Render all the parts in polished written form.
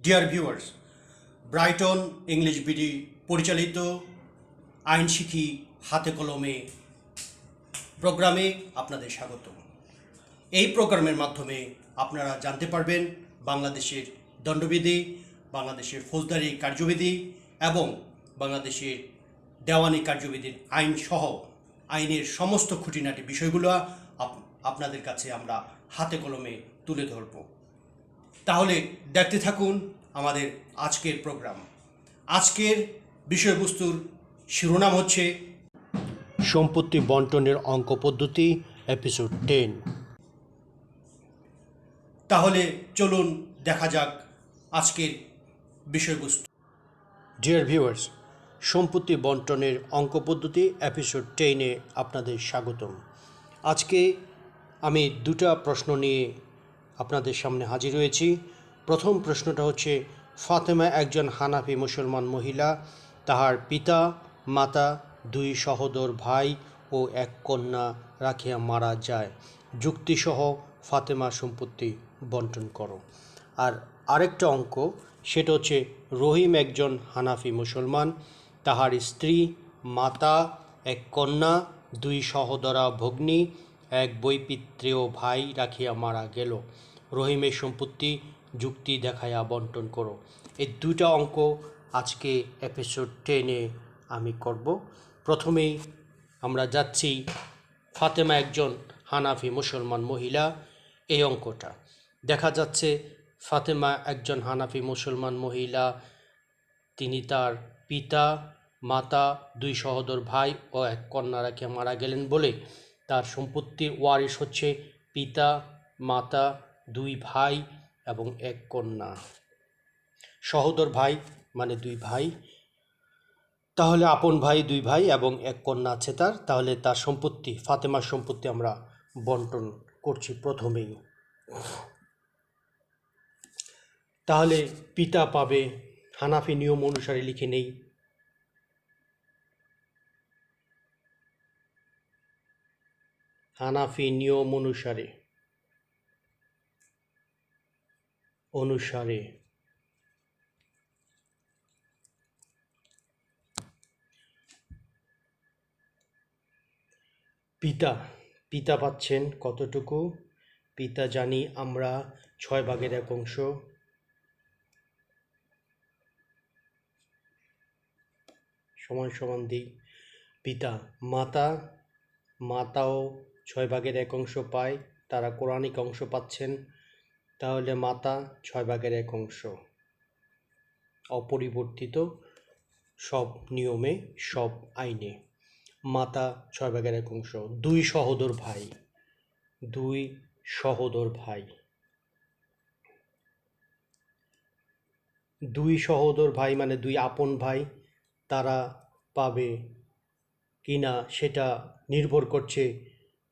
Dear viewers, Brighton English BD পরিচালিত আইন শিখি হাতে কলমে প্রোগ্রামে আপনাদের স্বাগত। এই প্রোগ্রামের মাধ্যমে আপনারা জানতে পারবেন বাংলাদেশের দণ্ডবিধি, বাংলাদেশের ফৌজদারি কার্যবিধি এবং বাংলাদেশের দেওয়ানি কার্যবিধির আইন সহ আইনের সমস্ত খুঁটিনাটি বিষয়গুলো আপনাদের কাছে আমরা হাতে কলমে তুলে ধরব। তাহলে দেখতে থাকুন আমাদের আজকের প্রোগ্রাম। আজকের বিষয়বস্তুর শিরোনাম হচ্ছে সম্পত্তি বন্টনের অঙ্ক পদ্ধতি, এপিসোড 10। তাহলে চলুন দেখা যাক আজকের বিষয়বস্তু। ডিয়ার ভিউয়ার্স, সম্পত্তি বন্টনের অঙ্ক পদ্ধতি এপিসোড 10-এ আপনাদের স্বাগতম। আজকে আমি দুটা প্রশ্ন নিয়ে আপনাদের সামনে হাজির হয়েছি। প্রথম প্রশ্নটা হচ্ছে, ফাতেমা একজন হানাফি মুসলমান মহিলা, তাহার পিতা মাতা, দুই সহোদর ভাই ও এক কন্যা রাখিয়া মারা যায়। যুক্তিসহ ফাতেমা সম্পত্তি বন্টন করো। আর আরেকটা অঙ্ক, সেটা হচ্ছে, রহিম একজন হানাফি মুসলমান, তাহার স্ত্রী, মাতা, এক কন্যা, দুই সহোদরা ভগ্নী, এক বৈপিত্রেয় ভাই রাখিয়া মারা গেল। রহিমের সম্পত্তি যুক্তি দেখাইয়া বন্টন করো। এই দুটা অঙ্ক আজকে এপিসোড 10-এ আমি করব। প্রথমেই আমরা যাচ্ছি ফাতেমা একজন হানাফি মুসলমান মহিলা, এই অঙ্কটা। দেখা যাচ্ছে ফাতেমা একজন হানাফি মুসলমান মহিলা, তিনি তার পিতা মাতা, দুই সহোদর ভাই ও এক কন্যা রাখিয়া মারা গেলেন বলে তার সম্পত্তির ওয়ারিশ হচ্ছে পিতা মাতা, দুই ভাই এবং এক কন্যা। সহোদর ভাই মানে দুই ভাই, তাহলে আপন ভাই দুই ভাই এবং এক কন্যা আছে তার। তাহলে তার সম্পত্তি, ফাতেমার সম্পত্তি আমরা বন্টন করছি প্রথমেই। তাহলে পিতা পাবে, হানাফি নিয়ম অনুসারে লিখে নেই, হানাফি নিয়ম অনুসারে পিতা পাচ্ছেন কতটুকু? পিতা জানি আমরা 6/1 সমান সমান দিই। পিতা মাতাও 6/1 পায়, তারা কোরআনিক অংশ পাচ্ছেন। তাহলে মাতা 6/1 অপরিবর্তিত সব নিয়মে, সব আইনে মাতা 6/1। দুই সহোদর ভাই মানে দুই আপন ভাই, তারা পাবে কিনা সেটা নির্ভর করছে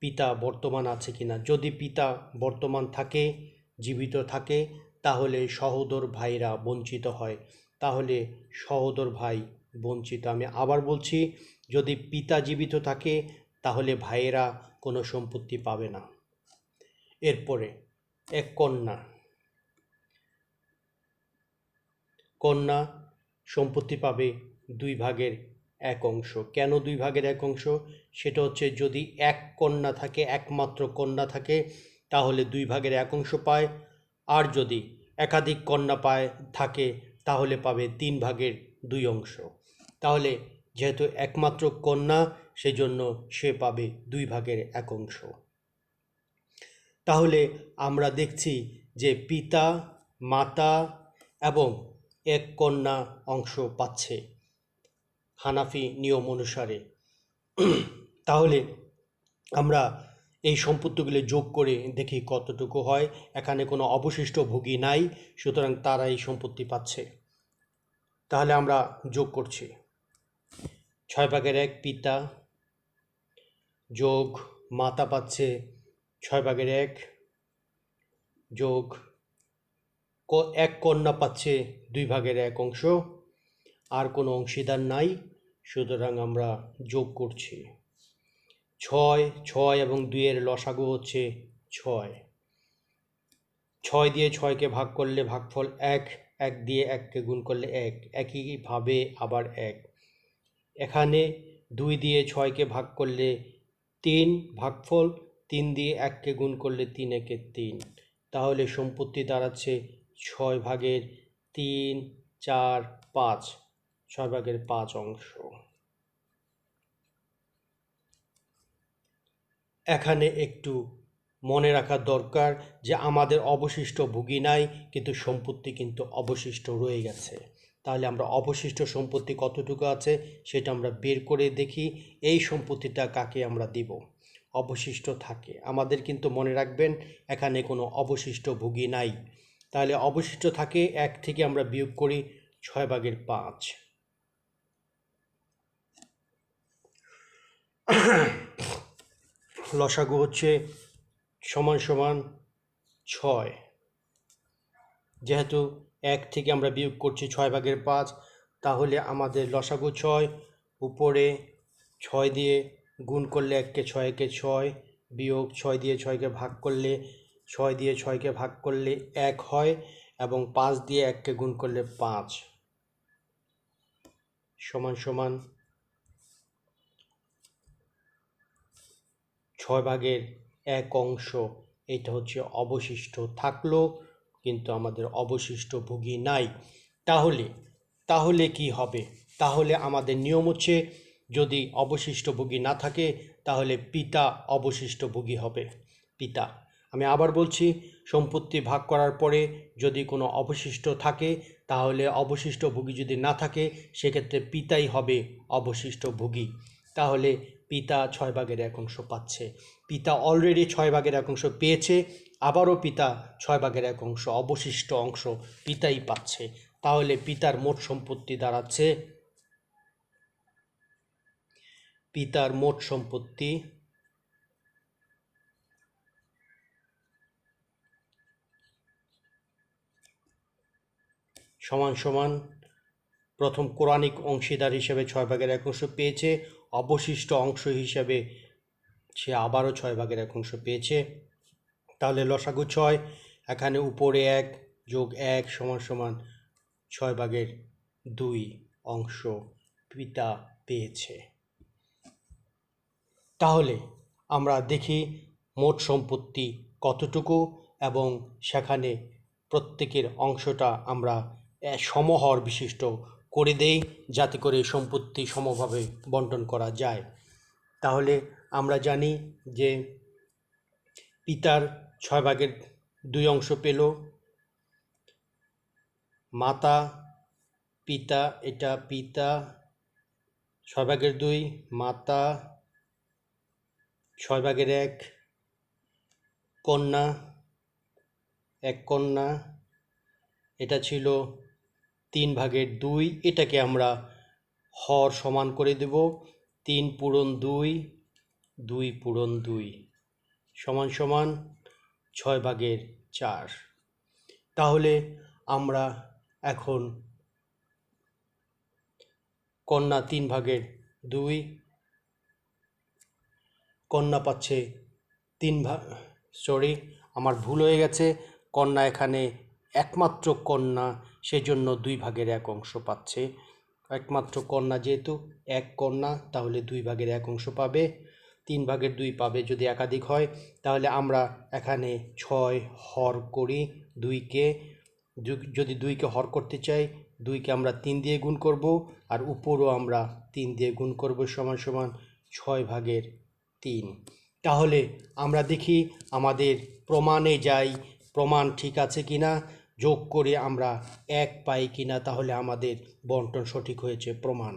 পিতা বর্তমান আছে কিনা। যদি পিতা বর্তমান থাকে, জীবিত থাকে, তাহলে সহোদর ভাইরা বঞ্চিত হয়, তাহলে সহোদর ভাই বঞ্চিত। আমি আবার বলছি, যদি পিতা জীবিত থাকে তাহলে ভাইয়েরা কোনো সম্পত্তি পাবে না। এরপরে এক কন্যা সম্পত্তি পাবে 2/1। কেন 2/1? সেটা হচ্ছে, যদি এক কন্যা থাকে, একমাত্র কন্যা থাকে, তাহলে 2/1 পায়। আর যদি একাধিক কন্যা থাকে তাহলে পাবে 3/2। তাহলে যেহেতু একমাত্র কন্যা, সেজন্য সে পাবে 2/1। তাহলে আমরা দেখছি যে পিতা মাতা এবং এক কন্যা অংশ পাচ্ছে হানাফি নিয়ম অনুসারে। তাহলে আমরা এই সম্পত্তিগুলো যোগ করে দেখি কতটুকু হয়। এখানে কোনো অবশিষ্ট ভোগী নাই, সুতরাং তারা এই সম্পত্তি পাচ্ছে। তাহলে আমরা যোগ করছি, 6/1 পিতা যোগ মাতা পাচ্ছে 6/1 যোগ এক কন্যা পাচ্ছে 2/1। আর কোনো অংশীদার নাই, সুতরাং আমরা যোগ করছি। 6 এবং 2-এর লসাগু হচ্ছে 6। 6 দিয়ে 6কে ভাগ করলে ভাগফল 1, 1 দিয়ে 1কে গুণ করলে 1, একইভাবে আবার 1। এখানে 2 দিয়ে 6কে ভাগ করলে 3, ভাগফল 3 দিয়ে 1কে গুণ করলে 3 একে 3। তাহলে সম্পত্তি দাঁড়াচ্ছে 6 ভাগের 3, 4, 5, 6 ভাগের 5 অংশ। এখানে একটু মনে রাখা দরকার যে আমাদের অবশিষ্ট ভোগী নাই, কিন্তু সম্পত্তি কিন্তু অবশিষ্ট রয়ে গেছে। তাহলে আমরা অবশিষ্ট সম্পত্তি কতটুকু আছে সেটা আমরা বের করে দেখি। এই সম্পত্তিটা কাকে আমরা দিব? অবশিষ্ট থাকে। আমাদের কিন্তু মনে রাখবেন এখানে কোনো অবশিষ্ট ভোগী নাই। তাহলে অবশিষ্ট থাকে 1 থেকে আমরা বিয়োগ করি 6 ভাগের 5। লসাগু হচ্ছে সমান সমান 6। যেহেতু 1 থেকে আমরা বিয়োগ করছি 6 ভাগের 5, তাহলে আমাদের লসাগু 6, উপরে 6 দিয়ে গুণ করলে 1কে 6 একে 6, বিয়োগ 6 দিয়ে 6কে ভাগ করলে 6 দিয়ে 6কে ভাগ করলে 1 হয়, এবং 5 দিয়ে 1কে গুণ করলে 5, সমান সমান 6 ভাগের 1 অংশ। এটা হচ্ছে অবশিষ্ট থাকলো, কিন্তু আমাদের অবশিষ্ট ভোগী নাই। তাহলে কি হবে? তাহলে আমাদের নিয়ম হচ্ছে যদি অবশিষ্ট ভোগী না থাকে তাহলে পিতা অবশিষ্ট ভোগী হবে। পিতা, আমি আবার বলছি, সম্পত্তি ভাগ করার পরে যদি কোনো অবশিষ্ট থাকে তাহলে অবশিষ্ট ভোগী যদি না থাকে সেক্ষেত্রে পিতাই হবে অবশিষ্ট ভোগী। তাহলে পিতা 6 ভাগের 1 অংশ পাচ্ছে। পিতা অলরেডি 6 ভাগের 1 অংশ পেয়েছে, আবারও পিতা 6 ভাগের 1 অংশ অবশিষ্ট অংশ পিতাই পাচ্ছে। তাহলে পিতার মোট সম্পত্তি দাঁড়াচ্ছে, পিতার মোট সম্পত্তি সমান সমান, প্রথম কোরআনিক অংশীদার হিসেবে 6 ভাগের 1 অংশ পেয়েছে, অবশিষ্ট অংশ হিসেবে সে আবারও 6 ভাগের 1 অংশ পেয়েছে। তাহলে লসাগু 6, এখানে উপরে 1 যোগ 1 সমান সমান 6 ভাগের 2 অংশ পিতা পেয়েছে। তাহলে আমরা দেখি মোট সম্পত্তি কতটুকু, এবং সেখানে প্রত্যেকের অংশটা আমরা সমহর বিশিষ্ট করে দেই, যাতে করে সম্পত্তি সমভাবে বন্টন করা যায়। তাহলে আমরা জানি যে পিতার 6 ভাগের 2 অংশ পেল, মাতা পিতা, এটা পিতা 6 ভাগের 2, মাতা 6 ভাগের 1, কন্যা 1 কন্যা, এটা ছিল 3 ভাগের 2, এটাকে আমরা হর সমান করে দেব, 3 পূরণ 2, 2 পূরণ 2 সমান সমান 6 ভাগের 4। তাহলে আমরা এখন কন্যা 3 ভাগের 2, কন্যা পাচ্ছে 3 ভাগ, সরি আমার ভুল হয়ে গেছে, কন্যা এখানে একমাত্র কন্যা, সেজন্য 2 ভাগের 1 অংশ পাচ্ছে। একমাত্র কন্যা যেহেতু 1 কন্যা, তাহলে 2 ভাগের 1 অংশ পাবে। 3 ভাগের 2 পাবে যদি একাধিক হয়। তাহলে আমরা এখানে 6 হর করি 2কে, যদি 2কে হর করতে চাই 2কে আমরা 3 দিয়ে গুণ করব, আর উপরও আমরা 3 দিয়ে গুণ করব, সমান সমান 6 ভাগের 3। তাহলে আমরা দেখি আমাদের প্রমাণে যাই, প্রমাণ ঠিক আছে কিনা, যোগ করে আমরা 1 পাই কিনা, তাহলে আমাদের বন্টন সঠিক হয়েছে প্রমাণ।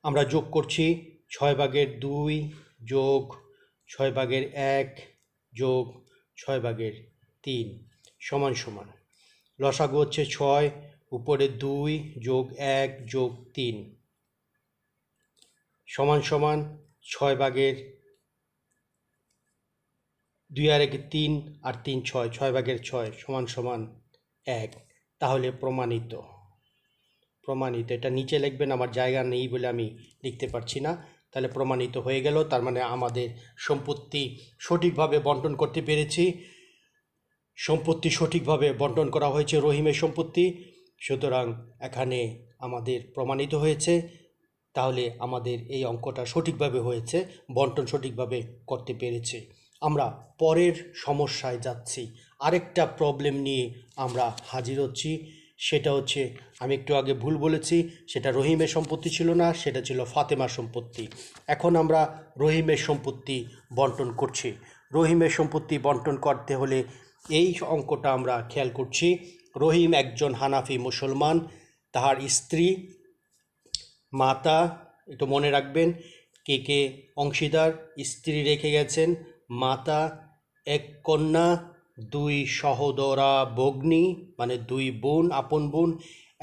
আমরা যোগ করছি 6 ভাগের 2 যোগ 6 ভাগের 1 যোগ 6 ভাগের 3 সমান সমান, লসাগু হচ্ছে 6, উপরে 2 যোগ 1 যোগ 3 সমান সমান 6 ভাগের 2 আর 1 3 আর 3 6, 6 ভাগের 6 সমান সমান 1। তাহলে প্রমাণিত। এটা নিচে লিখবেন, আমার জায়গা নেই বলে আমি লিখতে পারছি না। তাহলে প্রমাণিত হয়ে গেল, তার মানে আমাদের সম্পত্তি সঠিকভাবে বন্টন করতে পেরেছি। সম্পত্তি সঠিকভাবে বন্টন করা হয়েছে, রহিমের সম্পত্তি, সুতরাং এখানে আমাদের প্রমাণিত হয়েছে। তাহলে আমাদের এই অঙ্কটা সঠিকভাবে হয়েছে, বন্টন সঠিকভাবে করতে পেরেছে। আমরা পরের সমস্যায় যাচ্ছি। আরেকটা প্রবলেম নিয়ে আমরা হাজির হচ্ছি, সেটা হচ্ছে, আমি একটু আগে ভুল বলেছি, সেটা রহিমের সম্পত্তি ছিল না, সেটা ছিল ফাতেমার সম্পত্তি। এখন আমরা রহিমের সম্পত্তি বন্টন করছি। রহিমের সম্পত্তি বন্টন করতে হলে এই অঙ্কটা আমরা খেয়াল করছি। রহিম একজন হানাফি মুসলমান, তাহার স্ত্রী, মাতা, একটু মনে রাখবেন কে কে অংশীদার, স্ত্রী রেখে গেছেন, মাতা, এক কন্যা, দুই সহোদরা ভগ্নী মানে দুই বোন, আপন বোন,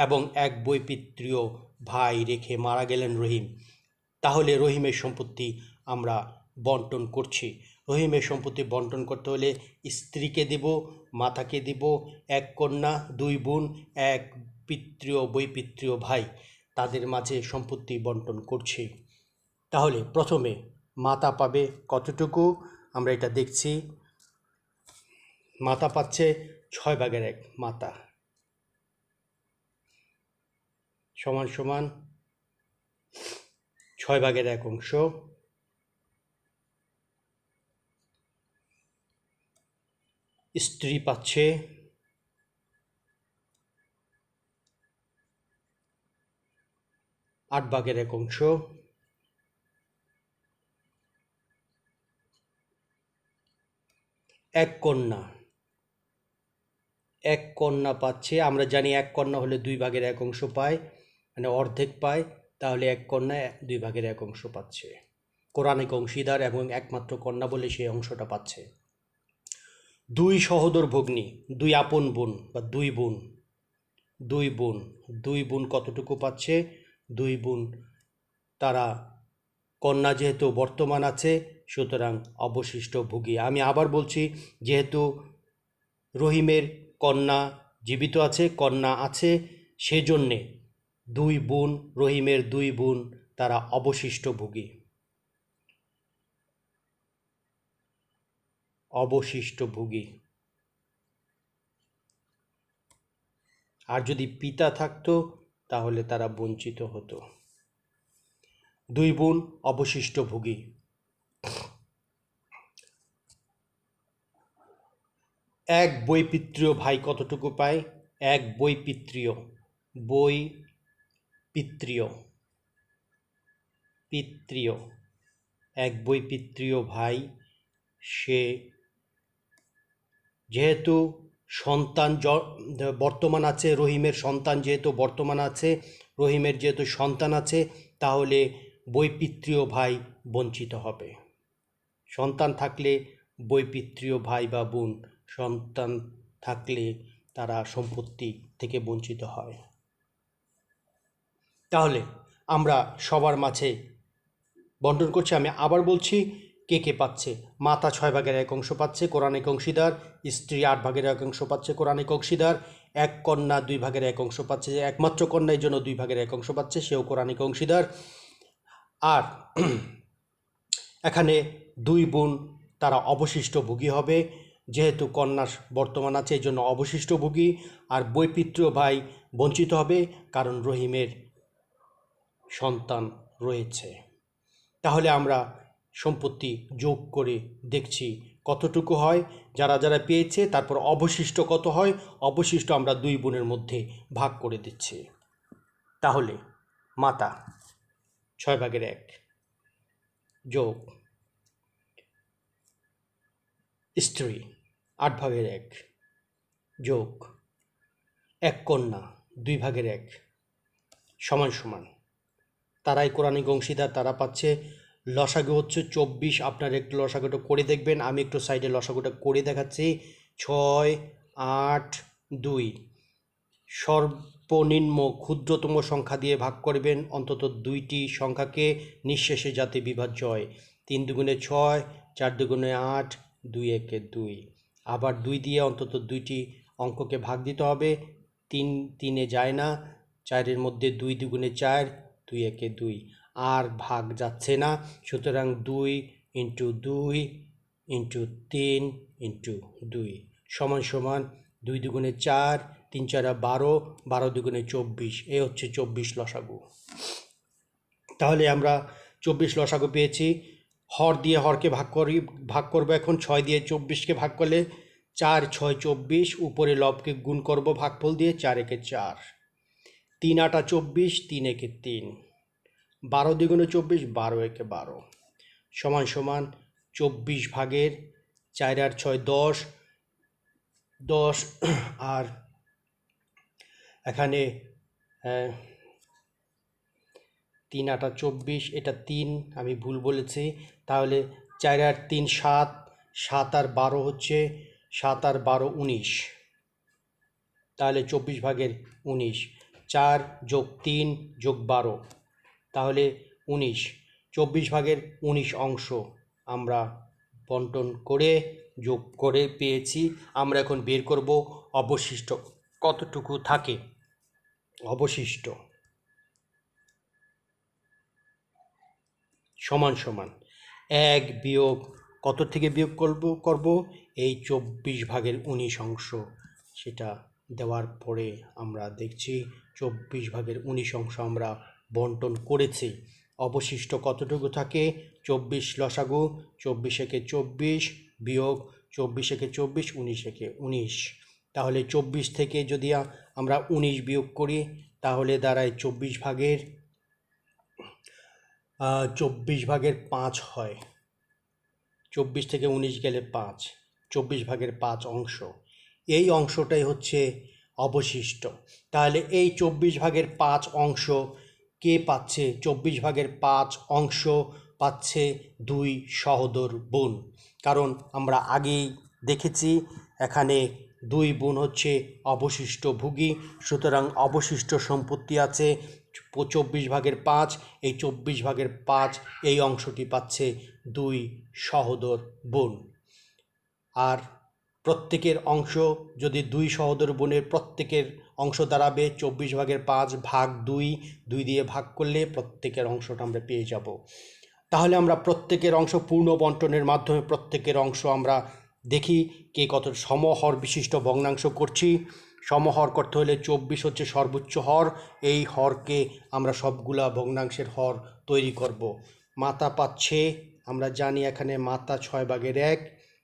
এবং এক বৈপিত্রীয় ভাই রেখে মারা গেলেন রহিম। তাহলে রহিমের সম্পত্তি আমরা বন্টন করছি। রহিমের সম্পত্তি বন্টন করতে হলে স্ত্রীকে দেব, মাতাকে দেব, এক কন্যা, দুই বোন, এক পিতৃয় বৈপিত্রীয় ভাই, তাদের মাঝে সম্পত্তি বন্টন করছি। তাহলে প্রথমে মাতা পাবে কতটুকু, আমরা এটা দেখছি। মাতা পাচ্ছে 6/1, মাতা সমান সমান 6/1 অংশ। স্ত্রী পাচ্ছে 8/1 অংশ। এক কন্যা পাচ্ছে, আমরা জানি এক কন্যা হলে 2/1 অংশ পায়, মানে অর্ধেক পায়। তাহলে এক কন্যা 2/1 অংশ পাচ্ছে, কোরআনিক অংশীদার এবং একমাত্র কন্যা বলে সেই অংশটা পাচ্ছে। দুই সহোদর ভগ্নী, দুই আপন বোন বা দুই বোন কতটুকু পাচ্ছে? দুই বোন, তারা কন্যা যেহেতু বর্তমান আছে, সুতরাং অবশিষ্ট ভোগী। আমি আবার বলছি, যেহেতু রহিমের কন্যা জীবিত আছে, কন্যা আছে, সেজন্যে দুই বোন, রহিমের দুই বোন, তারা অবশিষ্ট ভোগী। আর যদি পিতা থাকতো তাহলে তারা বঞ্চিত হতো। দুই বোন অবশিষ্ট ভোগী। এক বৈপিত্রীয় ভাই কতটুকু পায়? এক বৈপিত্রীয় এক বৈপিত্রীয় ভাই, সে যেহেতু সন্তান বর্তমান আছে, রহিমের সন্তান যেহেতু বর্তমান আছে, রহিমের যেহেতু সন্তান আছে, তাহলে বৈপিত্রীয় ভাই বঞ্চিত হবে। সন্তান থাকলে বৈপিত্রীয় ভাই বা বোন, সন্তান থাকলে তারা সম্পত্তি থেকে বঞ্চিত হয়। তাহলে আমরা সবার মাঝে বন্টন করছি। আমি আবার বলছি, কে কে পাচ্ছে? মাতা 6/1 অংশ পাচ্ছে, কোরআনিক অংশীদার। স্ত্রী 8/1 অংশ পাচ্ছে, কোরআনিক অংশীদার। এক কন্যা 2/1 অংশ পাচ্ছে, একমাত্র কন্যা, এই জন্য 2/1 অংশ পাচ্ছে, সেও কোরআনিক অংশীদার। আর এখানে দুই বোন, তারা অবশিষ্ট ভোগী হবে, যেহেতু কন্যা বর্তমান আছে, এই জন্য অবশিষ্ট ভোগী। আর বৈপিত্রীয় ভাই বঞ্চিত হবে, কারণ রহিমের সন্তান রয়েছে। তাহলে আমরা সম্পত্তি যোগ করে দেখছি কতটুকু হয়, যারা যারা পেয়েছে, তারপর অবশিষ্ট কত হয়, অবশিষ্ট আমরা দুই বোনের মধ্যে ভাগ করে দিচ্ছি। তাহলে মাতা 6/1 যোগ স্ত্রী 8/1 যোগ এক কন্যা 2/1 সমান সমান, তারাই কোরআনিক অংশীদার, তারা পাচ্ছে। লসাগু হচ্ছে 24। আপনারা একটু লসাগুটা করে দেখবেন, আমি একটু সাইডে লসাগুটা করে দেখাচ্ছি। 6, 8, 2। সর্বনিম্ন ক্ষুদ্রতম সংখ্যা দিয়ে ভাগ করবেন, অন্তত দুইটি সংখ্যাকে, নিঃশেষে যাতে বিভাজ্য হয়। 3 দুগুণে 6, 4 দুগুণে 8, 2 একে 2। আবার 2 দিয়ে অন্তত দুইটি অঙ্ককে ভাগ দিতে হবে। 3 3-এ যায় না, 4-এর মধ্যে 2 দুগুণে 4, 2 একে 2। আর ভাগ যাচ্ছে না, সুতরাং 2 ইন্টু 2 ইন্টু 3 ইন্টু 2 সমান সমান 2 দুগুণে 4, 3 4 12, 12 দুগুণে 24, এই হচ্ছে 24 লসাগু। তাহলে আমরা 24 লসাগু পেয়েছি। হর দিয়ে হরকে ভাগ করবো এখন। 6 দিয়ে 24কে ভাগ করলে 4 6 24, উপরে লবকে গুণ করব ভাগফল দিয়ে, 4 একে 4, 3 8 24, 3 একে 3, 12 দ্বিগুণে 24, 12 একে 12 সমান সমান 24 ভাগের 4 আর 6 10, 10 আর এখানে 3 8 24, এটা 3 আমি ভুল বলেছি। তাহলে 4 আর 3 7, 7 আর 12 হচ্ছে, 7 আর 12 19, তাহলে 24 ভাগের 19, 4 যোগ 3 যোগ 12, তাহলে 19, 24 ভাগের 19 অংশ আমরা বন্টন করে যোগ করে পেয়েছি। আমরা এখন বের করব অবশিষ্ট কতটুকু থাকে। অবশিষ্ট সমান সমান 1 বিয়োগ কত থেকে বিয়োগ করব এই 24 ভাগের 19 অংশ, সেটা দেওয়ার পরে আমরা দেখছি 24 ভাগের 19 অংশ আমরা বন্টন করেছি। অবশিষ্ট কতটুকু থাকে, 24 লসাগু, 24 একে 24 বিয়োগ 24 একে 24, 19 একে 19, তাহলে 24 থেকে যদি আমরা 19 বিয়োগ করি তাহলে দাঁড়ায় 24 ভাগের 5 হয়। 24 থেকে 19 গেলে 5, 24 ভাগের 5 অংশ, এই অংশটাই হচ্ছে অবশিষ্ট। তাহলে এই 24 ভাগের 5 অংশ কে পাচ্ছে? 24 ভাগের 5 অংশ পাচ্ছে 2 সহোদর বোন। কারণ আমরা আগেই দেখেছি এখানে 2 বোন হচ্ছে অবশিষ্ট ভোগী, সুতরাং অবশিষ্ট সম্পত্তি আছে 24 ভাগের 5, এই 24 ভাগের 5 এই অংশটি পাচ্ছে 2 সহোদর বোন। আর প্রত্যেকের অংশ যদি 2 সহোদর বোনের প্রত্যেকের অংশ দাঁড়াবে 24 ভাগের 5 ভাগ 2, 2 দিয়ে ভাগ করলে প্রত্যেকের অংশটা আমরা পেয়ে যাব। তাহলে আমরা প্রত্যেকের অংশ পূর্ণ বন্টনের মাধ্যমে প্রত্যেকের অংশ আমরা দেখি কে কত সমহর বিশিষ্ট ভগ্নাংশ করছি। সমহর করতে হলে 24 হচ্ছে সর্বোচ্চ হর, এই হরকে আমরা সবগুলা ভগ্নাংশের হর তৈরি করব। মাতা পাচ্ছে, আমরা জানি এখানে মাতা 6 ভাগের 1,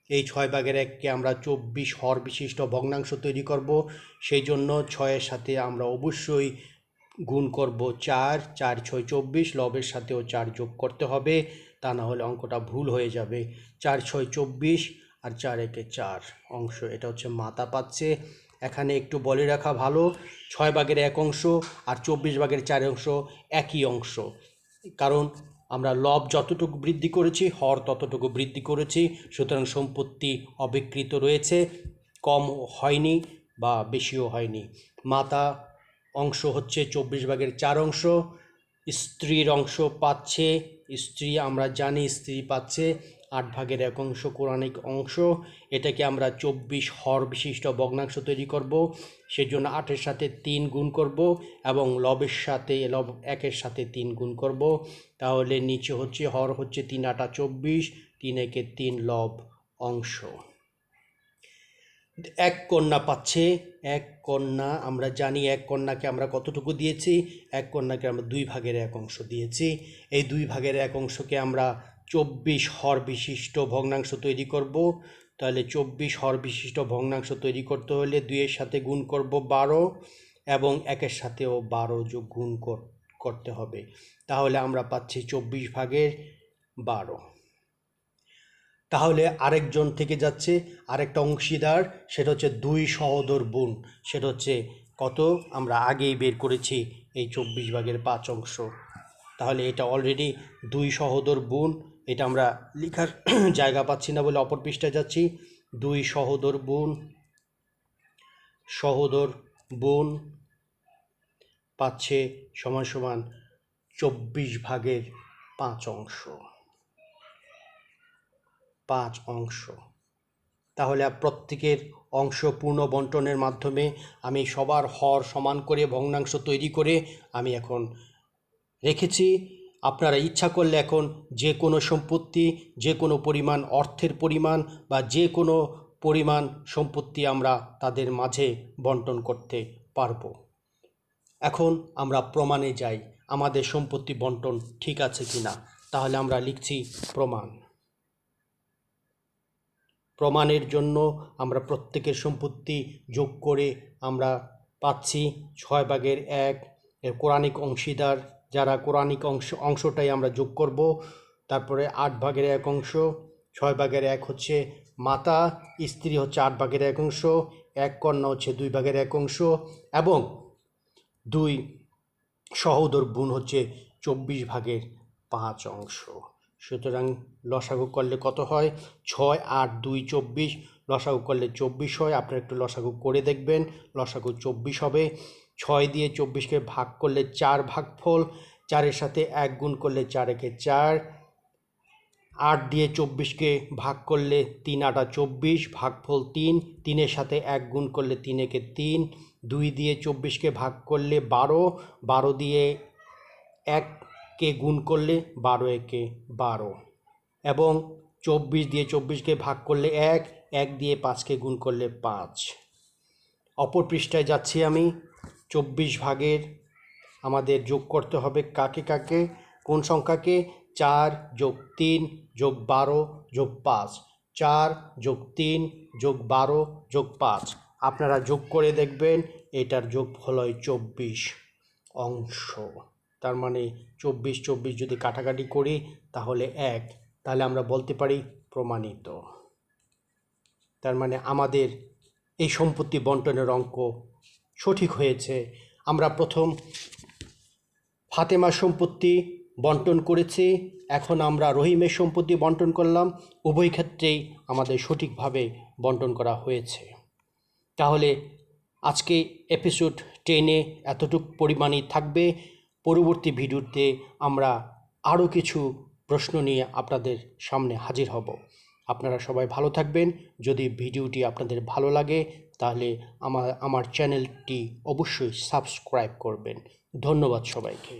এই 6 ভাগের 1কে আমরা 24 হর বিশিষ্ট ভগ্নাংশ তৈরি করব। সেই জন্য 6-এর সাথে আমরা অবশ্যই গুণ করব 4, 4 6 24, লবের সাথেও 4 যোগ করতে হবে, তা না হলে অঙ্কটা ভুল হয়ে যাবে। 4 6 24 আর 4 একে 4 অংশ, এটা হচ্ছে মাতা পাচ্ছে। এখানে একটু বলে রাখা ভালো, 6 ভাগের 1 অংশ আর 24 ভাগের 4 অংশ একই অংশ, কারণ আমরা লব যতটুকু বৃদ্ধি করেছি হর ততটুকু বৃদ্ধি করেছি, সুতরাং সম্পত্তি অবিকৃত রয়েছে, কম হয়নি বা বেশিও হয়নি। মাতা অংশ হচ্ছে 24 ভাগের 4 অংশ, স্ত্রীর অংশ পাচ্ছে, স্ত্রী আমরা জানি স্ত্রী পাচ্ছে 8 ভাগের 1 অংশ কৌণিক অংশ, এটাকে আমরা 24 হর বিশিষ্ট ভগ্নাংশ তৈরি করব। সেজন্য 8-এর সাথে 3 গুণ করব এবং লবের সাথে লব 1-এর সাথে 3 গুণ করব, তাহলে নিচে হচ্ছে হর হচ্ছে 3 8 24, 3 একে 3 লব অংশ। এক কন্যা পাচ্ছে, এক কন্যা আমরা জানি এক কন্যাকে আমরা কতটুকু দিয়েছি, এক কন্যাকে আমরা 2 ভাগের 1 অংশ দিয়েছি। এই 2 ভাগের 1 অংশকে আমরা 24 হর বিশিষ্ট ভগ্নাংশ তৈরি করব। তাহলে 24 হর বিশিষ্ট ভগ্নাংশ তৈরি করতে হলে 2-এর সাথে গুণ করব 12 এবং 1-এর সাথেও 12 যোগ গুণ করতে হবে, তাহলে আমরা পাচ্ছি 24 ভাগের 12। তাহলে আরেকজন থেকে যাচ্ছে, আরেকটা অংশীদার, সেটা হচ্ছে 2 সহোদর বোন, সেটা হচ্ছে কত আমরা আগেই বের করেছি এই 24 ভাগের 5 অংশ। তাহলে এটা অলরেডি 2 সহোদর বোন, এটা আমরা লেখার জায়গা পাচ্ছি না বলে অপর পৃষ্ঠায় যাচ্ছি। 2 সহোদর বোন পাচ্ছে সমান সমান 24 ভাগের 5 অংশ, 5 অংশ। তাহলে প্রত্যেকের অংশ পূর্ণ বন্টনের মাধ্যমে আমি সবার হর সমান করে ভগ্নাংশ তৈরি করে আমি এখন রেখেছি। আপনারা ইচ্ছা করলে এখন যে কোনো সম্পত্তি, যে কোনো পরিমাণ অর্থের পরিমাণ বা যে কোনো পরিমাণ সম্পত্তি আমরা তাদের মাঝে বন্টন করতে পারবো। এখন আমরা প্রমাণে যাই আমাদের সম্পত্তি বন্টন ঠিক আছে কিনা। তাহলে আমরা লিখছি প্রমাণ। প্রমাণের জন্য আমরা প্রত্যেকের সম্পত্তি যোগ করে আমরা পাচ্ছি 6/1 এর কোরআনিক অংশীদার যারা কোরআনিক অংশটাই আমরা যোগ করব। তারপরে 8/1 অংশ, 6/1 হচ্ছে মাতা, স্ত্রী হচ্ছে 8/1 অংশ, এক কন্যা হচ্ছে 2/1 অংশ এবং 2 সহোদর বোন হচ্ছে 24/5 অংশ। সুতরাং লসাগু করলে কত হয়? 6, 8, 2, 24। লসাগু করলে 24 হয়। আপনারা একটু লসাগু করে দেখবেন, লসাগু 24 হবে। 6 দিয়ে 24কে ভাগ করলে 4 ভাগফল, 4-এর সাথে 1 গুণ করলে 4 একে 4। 8 দিয়ে 24কে ভাগ করলে 3 8 24, ভাগফল 3। 3-এর সাথে 1 গুণ করলে 3 একে 3। 2 দিয়ে 24কে ভাগ করলে 12, 12 দিয়ে 1কে গুণ করলে 12 একে 12 এবং 24 দিয়ে 24কে ভাগ করলে 1, 1 দিয়ে 5কে গুণ করলে 5। অপর পৃষ্ঠায় যাচ্ছি আমি। 24 আমাদের যোগ করতে হবে কাকে কাকে, কোন সংখ্যাকে? 4 + 3 + 12 + 5। 4 + 3 + 12 + 5। আপনারা যোগ করে দেখবেন, এটার যোগফল হয় 24 অংশ। তার মানে 24 যদি কাটাকাটি করি তাহলে 1। তাহলে আমরা বলতে পারি প্রমাণিত। তার মানে আমাদের এই সম্পত্তি বন্টনের অঙ্ক সঠিক হয়েছে। আমরা প্রথম ফাতেমার সম্পত্তি বন্টন করেছি, এখন আমরা রহিমের সম্পত্তি বন্টন করলাম। উভয় ক্ষেত্রেই আমাদের সঠিকভাবে বন্টন করা হয়েছে। তাহলে আজকে এপিসোড 10-এ এতটুক পরিমাণই থাকবে। পরবর্তী ভিডিওতে আমরা আরও কিছু প্রশ্ন নিয়ে আপনাদের সামনে হাজির হব। আপনারা সবাই ভালো থাকবেন। যদি ভিডিওটি আপনাদের ভালো লাগে তাহলে আমার চ্যানেলটি অবশ্যই সাবস্ক্রাইব করবেন। ধন্যবাদ সবাইকে।